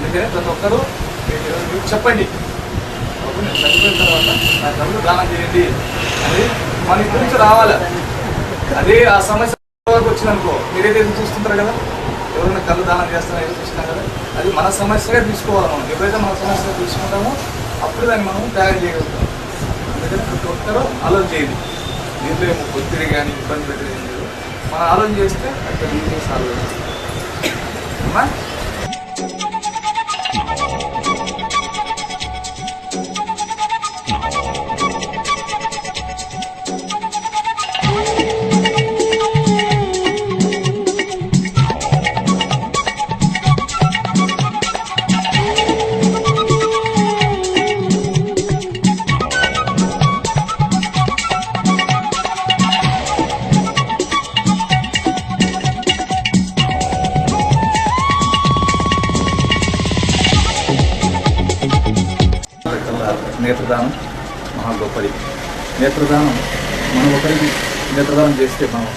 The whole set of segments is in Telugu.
అందుకనే ప్రతి ఒక్కరూ మీరు చెప్పండి, నేను చనిపోయిన తర్వాత నా కళ్ళు దానం చేయండి అది మన ఇంటి నుంచి రావాలి. అదే ఆ సమస్య వరకు వచ్చిందనుకో మీరైతే చూస్తుంటారు కదా, ఎవరైనా కళ్ళు దానం చేస్తారో ఏదో చూస్తున్నాం కదా, అది మన సమస్యగా తీసుకోవాలి. మనం ఎప్పుడైతే మన సమస్యగా తీసుకుంటామో అప్పుడు దాన్ని మనం తయారు చేయగలుగుతాం. అందుకని ప్రతి ఒక్కరూ ఆలోచన చేయండి. దీంట్లో ఏమో ఒత్తిడి కానీ ఇబ్బంది పెట్టేది ఏం లేదు. మనం ఆలోచన చేస్తే అక్కడ ఈజీగా సాల్వ్ అవుతుంది. నేత్రదానం మహా గొప్పది. నేత్రదానం మనం ఒకరికి నేత్రదానం చేస్తే మనం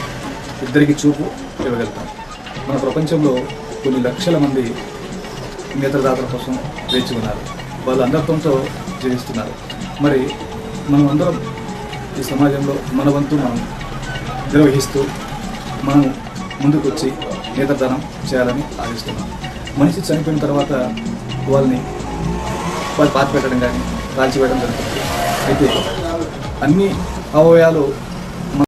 ఇద్దరికి చూపు ఇవ్వగలుగుతాం. మన ప్రపంచంలో కొన్ని లక్షల మంది నేత్రదాతల కోసం వేచి ఉన్నారు. వాళ్ళు అందరితో జీవిస్తున్నారు. మరి మనం అందరం ఈ సమాజంలో మన వంతు మనం నిర్వహిస్తూ మనం ముందుకు వచ్చి నేత్రదానం చేయాలని ఆశిస్తున్నాం. మనిషి చనిపోయిన తర్వాత వాళ్ళు పాతి పెట్టడం కానీ కాల్చివేయడం జరుగుతుంది. అయితే అన్ని అవయవాలు